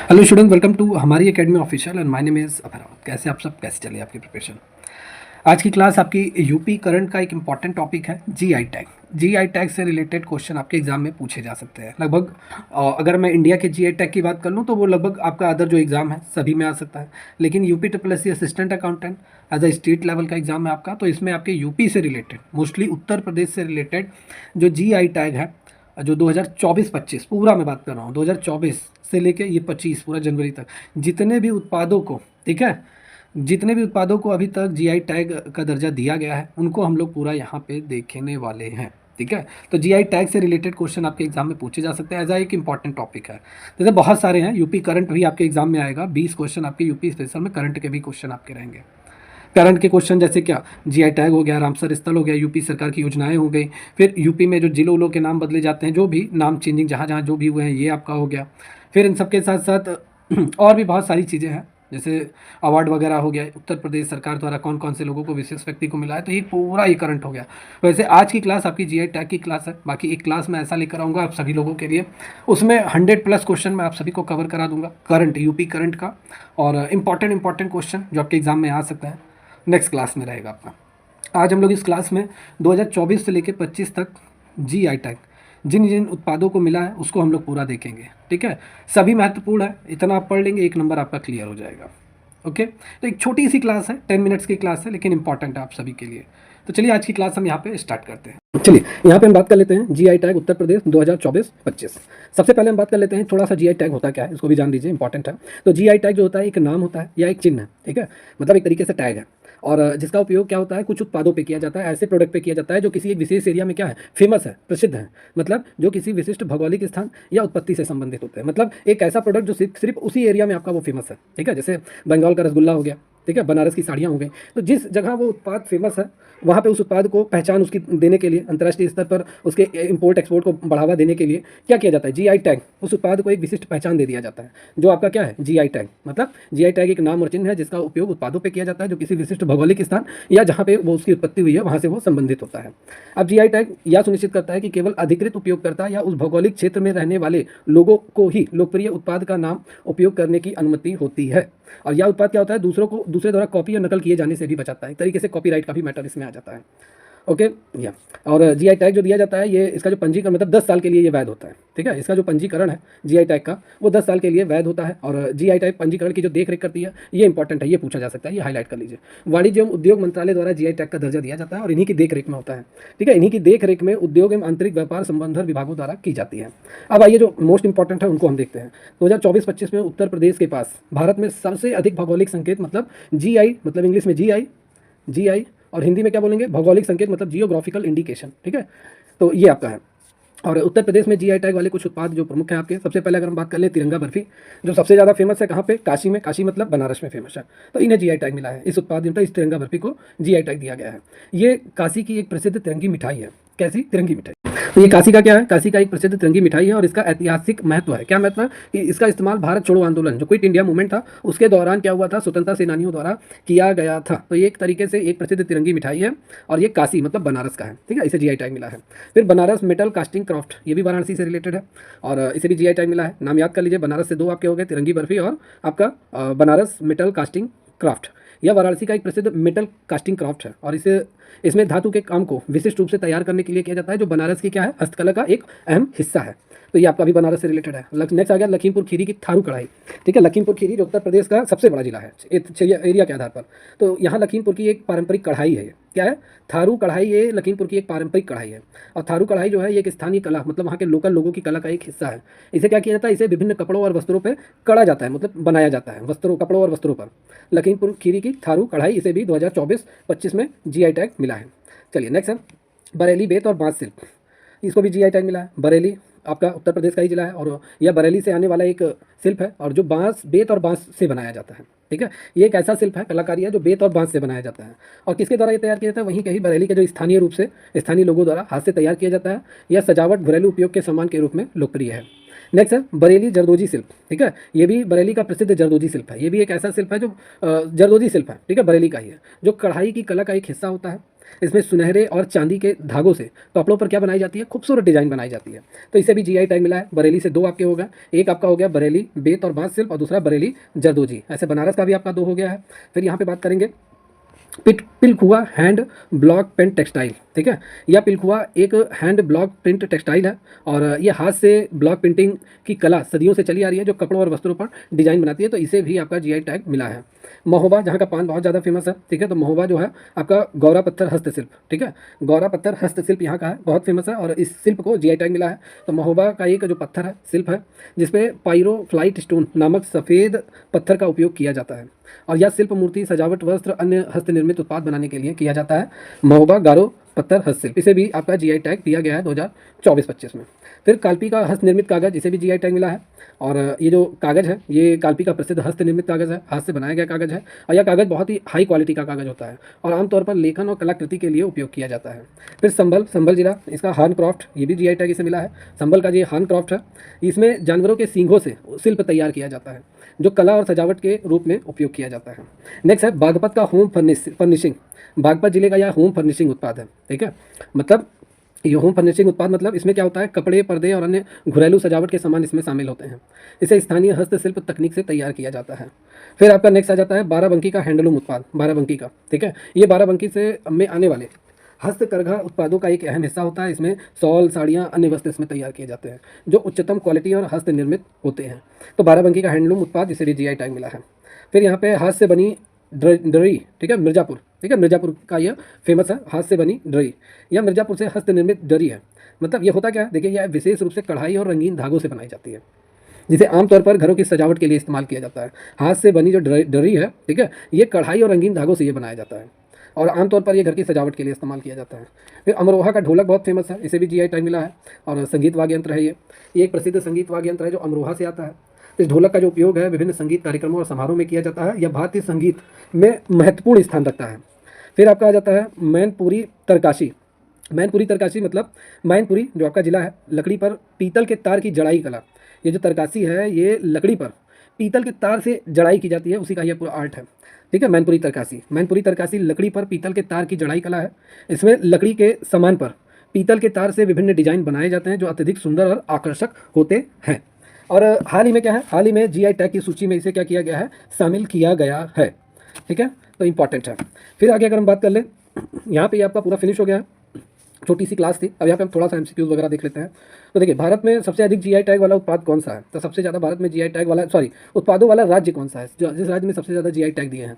Hello student, welcome to हमारी academy official and my name is Abhrawat. कैसे आप सब, कैसे चलिए आपकी प्रिपरेशन। आज की क्लास आपकी यूपी करंट का एक इंपॉर्टेंट टॉपिक है जीआई टैग। जीआई टैग से रिलेटेड क्वेश्चन आपके एग्जाम में पूछे जा सकते हैं लगभग। अगर मैं इंडिया के जीआई टैग की बात कर लूँ तो वो लगभग आपका अदर जो एग्ज़ाम है सभी में आ सकता है, लेकिन UP triple S C assistant accountant as a state level का एग्जाम है आपका, तो इसमें आपके यूपी से रिलेटेड, मोस्टली उत्तर प्रदेश से रिलेटेड जो जीआई टैग है, जो 2024-25 पूरा मैं बात कर रहा हूँ, 2024 से लेके ये 25 पूरा जनवरी तक जितने भी उत्पादों को, ठीक है, जितने भी उत्पादों को अभी तक जीआई टैग का दर्जा दिया गया है उनको हम लोग पूरा यहाँ पे देखने वाले हैं। ठीक है, तो जीआई टैग से रिलेटेड क्वेश्चन आपके एग्जाम में पूछे जा सकते हैं, एज एक इंपॉर्टेंट टॉपिक है। जैसे बहुत सारे हैं, यूपी करंट भी आपके एग्जाम में आएगा, 20 क्वेश्चन आपके यूपी स्पेशल में करंट के भी क्वेश्चन आपके रहेंगे। करंट के क्वेश्चन जैसे क्या, जीआई टैग हो गया, रामसर स्थल हो गया, यूपी सरकार की योजनाएं हो गई, फिर यूपी में जो जिलों उलों के नाम बदले जाते हैं, जो भी नाम चेंजिंग जहाँ जहाँ जो भी हुए हैं ये आपका हो गया। फिर इन सब के साथ साथ और भी बहुत सारी चीज़ें हैं, जैसे अवार्ड वगैरह हो गया, उत्तर प्रदेश सरकार द्वारा कौन कौन से लोगों को, विशेष व्यक्ति को मिला है, तो ये पूरा ही करंट हो गया। वैसे आज की क्लास आपकी जीआई टैग की क्लास है, बाकी एक क्लास मैं ऐसा लेकर आऊँगा आप सभी लोगों के लिए, उसमें 100+ क्वेश्चन मैं आप सभी को कवर करा दूंगा करंट, यूपी करंट का, और इंपॉर्टेंट क्वेश्चन जो आपके एग्जाम में आ सकता है नेक्स्ट क्लास में रहेगा आपका। आज हम लोग इस क्लास में 2024 से लेकर 25 तक जीआई टैग जिन जिन उत्पादों को मिला है उसको हम लोग पूरा देखेंगे। ठीक है, सभी महत्वपूर्ण है, इतना आप पढ़ लेंगे एक नंबर आपका क्लियर हो जाएगा। ओके, तो एक छोटी सी क्लास है, 10 मिनट्स की क्लास है, लेकिन इंपॉर्टेंट है आप सभी के लिए। तो चलिए आज की क्लास हम यहाँ पे स्टार्ट करते हैं। चलिए यहाँ पे हम बात कर लेते हैं जीआई टैग उत्तर प्रदेश 2024-25। सबसे पहले हम बात कर लेते हैं थोड़ा सा जीआई टैग होता क्या है, इसको भी जान लीजिए, इंपॉर्टेंट है। तो जीआई टैग जो होता है एक नाम होता है या एक चिन्ह है, ठीक है, मतलब एक तरीके से टैग है, और जिसका उपयोग क्या होता है, कुछ उत्पादों पे किया जाता है, ऐसे प्रोडक्ट पे किया जाता है जो किसी एक विशेष एरिया में क्या है, फेमस है, प्रसिद्ध है, मतलब जो किसी विशिष्ट भौगोलिक स्थान या उत्पत्ति से संबंधित होते हैं, मतलब एक ऐसा प्रोडक्ट जो सिर्फ उसी एरिया में आपका वो फेमस है। ठीक है, जैसे बंगाल का रसगुल्ला हो गया, ठीक है, बनारस की साड़ियाँ हो गई, तो जिस जगह वो उत्पाद फेमस है वहाँ पे उस उत्पाद को पहचान उसकी देने के लिए, अंतर्राष्ट्रीय स्तर पर उसके इंपोर्ट एक्सपोर्ट को बढ़ावा देने के लिए क्या किया जाता है, जीआई टैग, उस उत्पाद को एक विशिष्ट पहचान दे दिया जाता है, जो आपका क्या है, जीआई टैग। मतलब जीआई टैग एक नाम और चिन्ह है जिसका उपयोग उत्पादों पर किया जाता है जो किसी विशिष्ट भौगोलिक स्थान या जहाँ पे वो उसकी उत्पत्ति हुई है वहाँ से वो संबंधित होता है। अब जीआई टैग यह सुनिश्चित करता है कि केवल अधिकृत उपयोगकर्ता या उस भौगोलिक क्षेत्र में रहने वाले लोगों को ही लोकप्रिय उत्पाद का नाम उपयोग करने की अनुमति होती है, और यह उत्पाद क्या होता है, दूसरे द्वारा कॉपी या नकल किए जाने से भी बचाता है। एक तरीके से कॉपीराइट का भी मैटर इसमें आ जाता है। ओके, या और जीआई टैग जो दिया जाता है, ये इसका जो पंजीकरण मतलब 10 साल के लिए ये वैध होता है। ठीक है, इसका जो पंजीकरण है जीआई टैग का वो 10 साल के लिए वैध होता है, और जीआई टैग पंजीकरण की जो देख रेख करती है ये इंपॉर्टेंट है, ये पूछा जा सकता है, ये हाईलाइट कर लीजिए। वाणिज्य एवं उद्योग मंत्रालय द्वारा जीआई टैग का दर्जा दिया जाता है और इन्हीं की देख रेख में होता है। ठीक है, इन्हीं की देख रेख में उद्योग एवं आंतरिक व्यापार संबंधन विभागों द्वारा की जाती है। अब आइए जो मोस्ट इंपॉर्टेंट है उनको हम देखते हैं। 2024-25 में उत्तर प्रदेश के पास भारत में सबसे अधिक भौगोलिक संकेत, मतलब जीआई, मतलब इंग्लिश में जीआई और हिंदी में क्या बोलेंगे, भौगोलिक संकेत, मतलब जियोग्राफिकल इंडिकेशन। ठीक है, तो ये आपका है। और उत्तर प्रदेश में जीआई टैग वाले कुछ उत्पाद जो प्रमुख हैं आपके, सबसे पहले अगर हम बात कर लें तिरंगा बर्फी, जो सबसे ज़्यादा फेमस है कहाँ पे, काशी में, काशी मतलब बनारस में फेमस है, तो इन्हें जीआई टैग मिला है। इस उत्पाद मतलब इस तिरंगा बर्फी को जीआई टैग दिया गया है। ये काशी की एक प्रसिद्ध तिरंगी मिठाई है। कैसी तिरंगी मिठाई, तो ये काशी का क्या है, काशी का एक प्रसिद्ध तिरंगी मिठाई है, और इसका ऐतिहासिक महत्व है। क्या महत्व है कि इसका इस्तेमाल भारत छोड़ो आंदोलन, जो क्विट इंडिया मूवमेंट था उसके दौरान क्या हुआ था, स्वतंत्रता सेनानियों द्वारा किया गया था। तो ये एक तरीके से एक प्रसिद्ध तिरंगी मिठाई है, और ये काशी मतलब बनारस का है। ठीक है, इसे जीआई टैग मिला है। फिर बनारस मेटल कास्टिंग क्राफ्ट, ये भी वाराणसी से रिलेटेड है, और इसे भी जीआई टैग मिला है। नाम याद कर लीजिए, बनारस से दो आपके हो गए, तिरंगी बर्फी और आपका बनारस मेटल कास्टिंग क्राफ्ट। यह वाराणसी का एक प्रसिद्ध मेटल कास्टिंग क्राफ्ट है, और इसमें धातु के काम को विशिष्ट रूप से तैयार करने के लिए किया जाता है, जो बनारस की क्या है, हस्तकला का एक अहम हिस्सा है। तो ये आपका भी बनारस से रिलेटेड है। नेक्स्ट आ गया लखीमपुर खीरी की थारू कढ़ाई। ठीक है, लखीमपुर खीरी जो उत्तर प्रदेश का सबसे बड़ा जिला है एरिया के आधार पर, तो यहाँ लखीमपुर की एक पारंपरिक कढ़ाई है। क्या है, थारू कढ़ाई, ये लखीमपुर की एक पारंपरिक कढ़ाई है। और थारू कढ़ाई जो है ये एक स्थानीय कला, मतलब वहाँ के लोकल लोगों की कला का एक हिस्सा है। इसे क्या किया जाता है, इसे विभिन्न कपड़ों और वस्त्रों पर कड़ा जाता है, मतलब बनाया जाता है वस्त्रों, कपड़ों और वस्त्रों पर। लखीमपुर खीरी की थारू कढ़ाई, इसे भी 2024-25 में जीआई टैग मिला है। चलिए नेक्स्ट है बरेली बेत और बांस शिल्प, इसको भी जीआई टैग मिला है। बरेली आपका उत्तर प्रदेश का ही जिला है, और यह बरेली से आने वाला एक शिल्प है, और जो बांस, बेत और बांस से बनाया जाता है। ठीक है, ये एक ऐसा शिल्प है, कलाकारी है, जो बेत और बांस से बनाया जाता है। और किसके द्वारा ये तैयार किया जाता है, वहीं कहीं बरेली के जो स्थानीय रूप से स्थानीय लोगों द्वारा हाथ से तैयार किया जाता है। यह सजावट घरेलू उपयोग के सामान के रूप में लोकप्रिय है। नेक्स्ट है बरेली जरदोजी शिल्प। ठीक है, ये भी बरेली का प्रसिद्ध जरदोजी शिल्प है। ये भी एक ऐसा शिल्प है जो जरदोजी शिल्प है, ठीक है, बरेली का ही है, जो कढ़ाई की कला का एक हिस्सा होता है। इसमें सुनहरे और चांदी के धागों से कपड़ों पर क्या बनाई जाती है, खूबसूरत डिजाइन बनाई जाती है। तो इसे भी जीआई टैग मिला है। बरेली से 2 आपके हो गए, एक आपका हो गया बरेली बेत और बांस शिल्प और दूसरा बरेली जरदोजी। ऐसे बनारस का भी आपका 2 हो गया है। फिर यहाँ पे बात करेंगे Pilkhuwa hand block print textile, ठीक है। यह पिलखुआ एक हैंड ब्लॉक प्रिंट टेक्सटाइल है और ये हाथ से ब्लॉक प्रिंटिंग की कला सदियों से चली आ रही है, जो कपड़ों और वस्त्रों पर डिजाइन बनाती है। तो इसे भी आपका जीआई टैग मिला है। महोबा, जहाँ का पान बहुत ज़्यादा फेमस है, ठीक है। तो महोबा जो है आपका गौरा पत्थर हस्तशिल्प, ठीक है। गौरा पत्थर हस्तशिल्प यहाँ का है, बहुत फेमस है और इस शिल्प को जीआई टैग मिला है। तो महोबा का एक जो पत्थर है, शिल्प है, जिसपे पायरोफ्लाइट स्टोन नामक सफ़ेद पत्थर का उपयोग किया जाता है और यह शिल्प मूर्ति, सजावट, वस्त्र, अन्य हस्त निर्मित उत्पाद बनाने के लिए किया जाता है। महोबा गारो पत्थर हस्तशिल्प, इसे भी आपका जीआई टैग दिया गया है 2024-25 में। फिर काल्पी का हस्त निर्मित कागज, इसे भी जीआई टैग मिला है। और ये जो कागज़ है, ये काल्पी का प्रसिद्ध हस्त निर्मित कागज़ है, हाथ से बनाया गया कागज़ है और यह कागज़ बहुत ही हाई क्वालिटी का कागज़ होता है और आमतौर पर लेखन और कलाकृति के लिए उपयोग किया जाता है। फिर संबल जिला, इसका हैंडक्राफ्ट, ये भी जीआई टैग इसे मिला है। संबल का ये हैंडक्राफ्ट है, इसमें जानवरों के सींगों से शिल्प तैयार किया जाता है, जो कला और सजावट के रूप में उपयोग किया जाता है। नेक्स्ट है बागपत का होम फर्निशिंग। बागपत जिले का यह होम फर्निशिंग उत्पाद है, ठीक है। मतलब ये होम फर्निशिंग उत्पाद मतलब इसमें क्या होता है, कपड़े, पर्दे और अन्य घरेलू सजावट के सामान इसमें शामिल होते हैं। इसे स्थानीय हस्तशिल्प तकनीक से तैयार किया जाता है। फिर आपका नेक्स्ट आ जाता है बाराबंकी का हैंडलूम उत्पाद, बाराबंकी का, ठीक है। ये बाराबंकी से में आने वाले हस्तकरघा उत्पादों का एक अहम हिस्सा होता है। इसमें शॉल, साड़ियाँ, अन्य वस्त्र इसमें तैयार किए जाते हैं, जो उच्चतम क्वालिटी और हस्त निर्मित होते हैं। तो बाराबंकी का हैंडलूम उत्पाद, इसे भी जीआई टैग मिला है। फिर यहाँ पे हाथ से बनी दरी, ठीक है, मिर्ज़ापुर, ठीक है, मिर्ज़ापुर का यह फेमस है, हाथ से बनी दरी। यह मिर्ज़ापुर से हस्त निर्मित दरी है। मतलब ये होता क्या है, देखिए, यह विशेष रूप से कढ़ाई और रंगीन धागों से बनाई जाती है, जिसे आमतौर पर घरों की सजावट के लिए इस्तेमाल किया जाता है। हाथ से बनी जो दरी है, ठीक है, ये कढ़ाई और रंगीन धागों से ये बनाया जाता है और आमतौर पर ये घर की सजावट के लिए इस्तेमाल किया जाता है। फिर अमरोहा का ढोलक बहुत फेमस है, इसे भी जीआई टैग मिला है और संगीत वाद्य यंत्र है। ये एक प्रसिद्ध संगीत वाद्य यंत्र है जो अमरोहा से आता है। इस ढोलक का जो उपयोग है विभिन्न संगीत कार्यक्रमों और समारोह में किया जाता है। यह भारतीय संगीत में महत्वपूर्ण स्थान रखता है। फिर आपका आ जाता है मैनपुरी तरकाशी। मैनपुरी तरकाशी मतलब मैनपुरी जो आपका जिला है, लकड़ी पर पीतल के तार की जड़ाई कला। ये जो तरकाशी है, ये लकड़ी पर पीतल के तार से जड़ाई की जाती है, उसी का यह पूरा आर्ट है, ठीक है। मैनपुरी तरकाशी लकड़ी पर पीतल के तार की जड़ाई कला है। इसमें लकड़ी के सामान पर पीतल के तार से विभिन्न डिजाइन बनाए जाते हैं, जो अत्यधिक सुंदर और आकर्षक होते हैं। और हाल ही में क्या है, हाल ही में जीआई टैग की सूची में इसे क्या किया गया है, शामिल किया गया है, ठीक है। तो इंपॉर्टेंट है। फिर आगे अगर हम बात कर लें, यहाँ पे आपका पूरा फिनिश हो गया है, छोटी सी क्लास थी। अब यहाँ पे हम थोड़ा सा एमसीक्यूज वगैरह देख लेते हैं। तो देखिए, भारत में सबसे अधिक जीआई टैग वाला उत्पाद कौन सा है, तो सबसे ज़्यादा भारत में जीआई टैग वाला उत्पादों वाला राज्य कौन सा है, जिस राज्य में सबसे ज़्यादा जीआई टैग दिए हैं,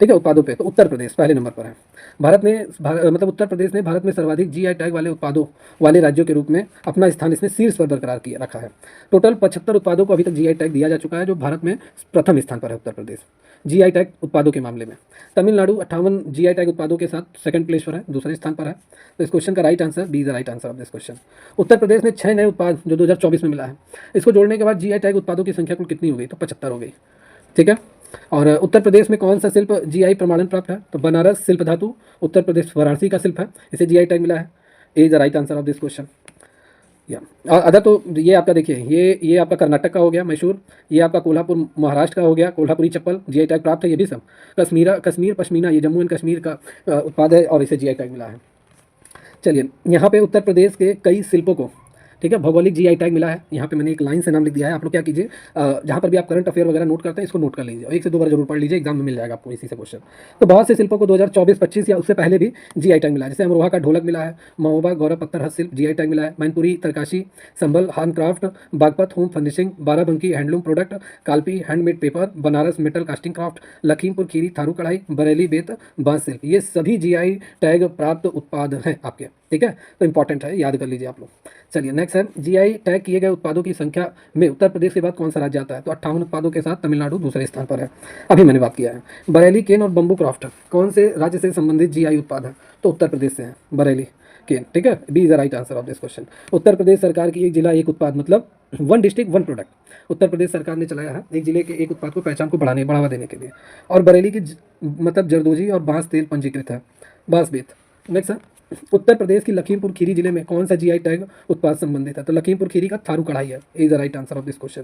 ठीक है, उत्पादों पे, तो उत्तर प्रदेश पहले नंबर पर है। मतलब उत्तर प्रदेश ने भारत में सर्वाधिक जीआई टैग वाले उत्पादों वाले राज्यों के रूप में अपना स्थान इसने शीर्ष पर बरकरार किया रखा है। टोटल 75 उत्पादों को अभी तक जीआई टैग दिया जा चुका है, जो भारत में प्रथम स्थान पर है उत्तर प्रदेश जीआई टैग उत्पादों के मामले में। तमिलनाडु 58 जीआई टैग उत्पादों के साथ सेकंड प्लेस पर है, दूसरे स्थान पर है। तो इस क्वेश्चन का right answer B is the right answer of this question. Uttar Pradesh ने 6 नए उत्पाद जो 2024 में मिला है, इसको जोड़ने के बाद जीआई टैग उत्पादों की संख्या कुल कितनी हो गई, तो 75 हो गई, ठीक है। और उत्तर प्रदेश में कौन सा शिल्प जीआई प्रमाणन प्राप्त है, तो बनारस शिल्प धातु, उत्तर प्रदेश वाराणसी का शिल्प है, इसे जीआई टैग मिला है। A is the right answer of this question. या और अदर तो ये आपका देखिए, ये आपका कर्नाटक का हो गया मैसूर, ये आपका कोल्हापुर महाराष्ट्र का हो गया, कोल्हापुरी चप्पल जीआई टैग प्राप्त है। ये भी सब कश्मीर पश्मीना, ये जम्मू एंड कश्मीर का उत्पाद है और इसे जीआई टैग मिला है। चलिए, यहाँ पे उत्तर प्रदेश के कई शिल्पों को, ठीक है, भौगोलिक जीआई टैग मिला है। यहाँ पे मैंने एक लाइन से नाम लिख दिया है। आप लोग क्या कीजिए, जहाँ पर भी आप करंट अफेयर वगैरह नोट करते हैं, इसको नोट कर लीजिए और 1 से 2 बार जरूर पढ़ लीजिए, एग्जाम में मिल जाएगा आपको इसी से क्वेश्चन। तो बहुत से शिल्पों को 2024-25 या उससे पहले भी जीआई टैग मिला है, जैसे अमरोहा का ढोलक मिला है, महोबा गौरव पत्थर हस्तशिल्प जीआई टैग मिला है, Mainpuri Tarkashi, Sambhal handcraft, Baghpat home furnishing, Barabanki handloom product, Kalpi handmade paper, Banaras metal casting craft, Lakhimpur Kheri Tharu कढ़ाई, बरेली बेत बांस शिल्प, ये सभी जीआई टैग प्राप्त उत्पाद हैं आपके, ठीक है। तो इंपॉर्टेंट है, याद कर लीजिए आप लोग। चलिए नेक्स्ट है, जीआई टैग किए गए उत्पादों की संख्या में उत्तर प्रदेश के बाद कौन सा राज्य आता है, तो 58 उत्पादों के साथ तमिलनाडु दूसरे स्थान पर है, अभी मैंने बात किया है। बरेली केन और बम्बू क्राफ्ट कौन से राज्य से संबंधित जीआई उत्पाद है, तो उत्तर प्रदेश से है बरेली केन, ठीक है। B is the right answer of this question. Uttar Pradesh सरकार की एक जिला एक उत्पाद मतलब one district one product Uttar Pradesh सरकार ने चलाया है, एक जिले के एक उत्पाद को पहचान को बढ़ावा देने के लिए। और बरेली की मतलब जरदोजी और बांस तेल पंजीकृत है, बांस बेत। नेक्स्ट है, उत्तर प्रदेश की लखीमपुर खीरी जिले में कौन सा जीआई टैग उत्पाद संबंधित है, तो लखीमपुर खीरी का थारू कढ़ाई है, is the right answer of this question.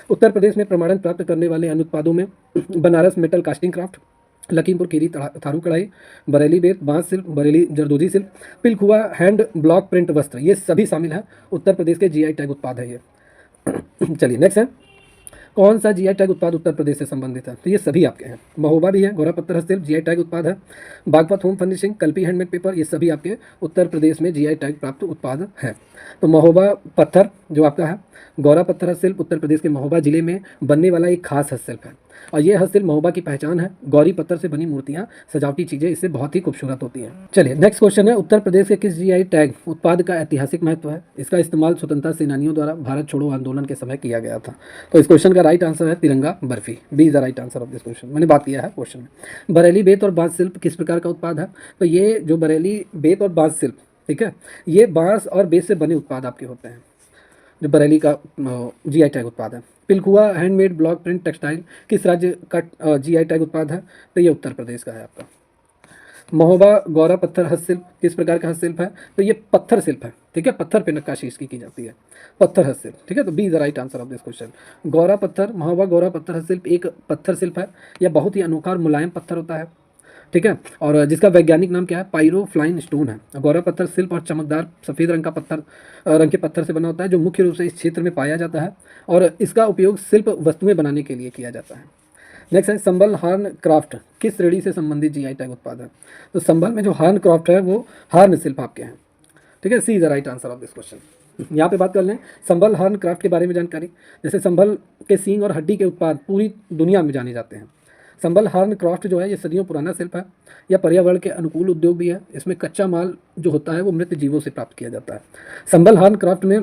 Uttar Pradesh में प्रमाणन प्राप्त करने वाले अन्य उत्पादों में Banaras metal casting craft, Lakhimpur Kheri Tharu कढ़ाई, बरेली बेत बांस शिल्प, बरेली जरदोजी शिल्प, पिलखुआ हैंड ब्लॉक प्रिंट वस्त्र, ये सभी शामिल हैं। उत्तर प्रदेश के जीआई टैग उत्पाद है ये। चलिए नेक्स्ट है, कौन सा जीआई टैग उत्पाद उत्तर प्रदेश से संबंधित है? तो ये सभी आपके हैं। महोबा भी है, गोरा पत्थर हस्तशिल्प जीआई टैग उत्पाद है। Baghpat home furnishing, Kalpi handmade paper, ये सभी आपके उत्तर प्रदेश में जीआई टैग प्राप्त उत्पाद है। तो महोबा पत्थर जो आपका है, गौरा पत्थर हस्तशिल्प उत्तर प्रदेश के महोबा जिले में बनने वाला एक खास हस्तशिल्प है, और ये हस्तशिल्प महोबा की पहचान है। गौरी पत्थर से बनी मूर्तियां, सजावटी चीजें इससे बहुत ही खूबसूरत होती हैं। चलिए नेक्स्ट क्वेश्चन है, उत्तर प्रदेश के किस जीआई टैग उत्पाद का ऐतिहासिक महत्व है? इसका इस्तेमाल स्वतंत्रता सेनानियों द्वारा भारत छोड़ो आंदोलन के समय किया गया था। तो इस क्वेश्चन का राइट आंसर है Tiranga barfi. B is the right answer of this question. मैंने बात किया है क्वेश्चन में। बरेली बेत और बांस शिल्प किस प्रकार का उत्पाद है? तो ये जो बरेली बेत और बांस शिल्प, ठीक है, ये बांस और बेत से बने उत्पाद आपके होते हैं, जो बरेली का जीआई टैग उत्पाद है। Pilkhuwa handmade block print textile किस राज्य का जीआई टैग उत्पाद है? तो ये उत्तर प्रदेश का है आपका। महोबा गौरा पत्थर हस्तशिल्प किस प्रकार का हस्तशिल्प है? तो ये पत्थर शिल्प है, ठीक है, पत्थर पे नक्काशी इसकी की जाती है, पत्थर हस्तशिल्प, ठीक है। तो B is the right answer of this question. Gaura पत्थर, महोबा गौरा पत्थर हस्तशिल्प एक पत्थर शिल्प है। यह बहुत ही अनोखा और मुलायम पत्थर होता है, ठीक है, और जिसका वैज्ञानिक नाम क्या है? पाइरोफ्लाइन स्टोन है। गौरा पत्थर शिल्प और चमकदार सफ़ेद रंग का पत्थर रंग के पत्थर से बना होता है, जो मुख्य रूप से इस क्षेत्र में पाया जाता है, और इसका उपयोग शिल्प वस्तुएं बनाने के लिए किया जाता है। नेक्स्ट है, संबल हार्न क्राफ्ट किस श्रेणी से संबंधित जीआई टैग उत्पाद है? तो संबल में जो हार्न क्राफ्ट है वो हार्न शिल्प आपके हैं, ठीक है। C is the right answer of this question. यहाँ पे बात कर लें संबल हार्न क्राफ्ट के बारे में जानकारी। जैसे संबल के सींग और हड्डी के उत्पाद पूरी दुनिया में जाने जाते हैं। संबल हार्न क्राफ्ट जो है ये सदियों पुराना शिल्प है, यह पर्यावरण के अनुकूल उद्योग भी है। इसमें कच्चा माल जो होता है वो मृत जीवों से प्राप्त किया जाता है। संबल हार्न क्राफ्ट में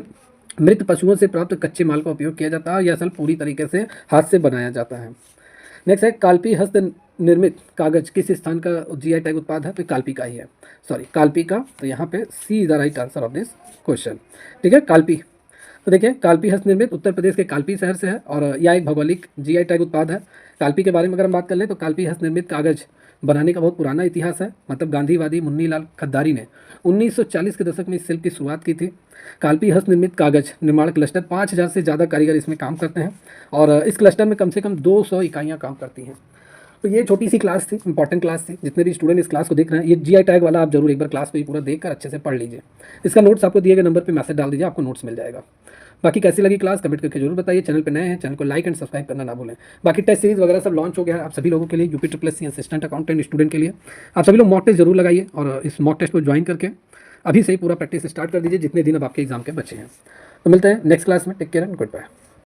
मृत पशुओं से प्राप्त कच्चे माल का उपयोग किया जाता है। यह असल पूरी तरीके से हाथ से बनाया जाता है। नेक्स्ट है, काल्पी हस्त निर्मित कागज किस स्थान का जीआई टैग उत्पाद है? तो काल्पी का ही है, सॉरी काल्पी का। तो यहाँ पे C is the right answer of this question, ठीक है, काल्पी। तो देखिए काल्पी हस्त निर्मित उत्तर प्रदेश के काल्पी शहर से है, और यह एक भौगोलिक जीआई टैग उत्पाद है। काल्पी के बारे में अगर हम बात कर लें तो काल्पी हस्त निर्मित कागज बनाने का बहुत पुराना इतिहास है। मतलब गांधीवादी मुन्नीलाल खद्दारी ने 1940 के दशक में इस शिल्प की शुरुआत की थी। काल्पी हस्त निर्मित कागज निर्माण क्लस्टर 5000 से ज़्यादा कारीगर इसमें काम करते हैं, और इस क्लस्टर में कम से कम 200 इकाइयाँ काम करती हैं। तो ये छोटी सी क्लास थी, इंपॉर्टेंट क्लास थी। जितने भी स्टूडेंट इस क्लास को देख रहे हैं, ये जीआई टैग वाला आप जरूर एक बार क्लास को ही पूरा देखकर अच्छे से पढ़ लीजिए। इसका नोट्स आपको दिए गए नंबर पे मैसेज डाल दीजिए, आपको नोट्स मिल जाएगा। बाकी कैसी लगी क्लास कमेंट करके जरूर बताइए। चैनल पे नए हैं, चैनल को लाइक एंड सब्सक्राइब करना ना भूलें। बाकी टेस्ट सीरीज वगैरह सब लॉन्च हो गया है आप सभी लोगों के लिए, UP triple assistant accountant student के लिए। आप सभी लोग मॉक टेस्ट जरूर लगाइए, और इस मॉक टेस्ट को ज्वाइन करके अभी से ही पूरा प्रैक्टिस स्टार्ट कर दीजिए जितने दिन अब आपके एग्जाम के बचे हैं। तो मिलते हैं नेक्स्ट क्लास में। Take care and good bye.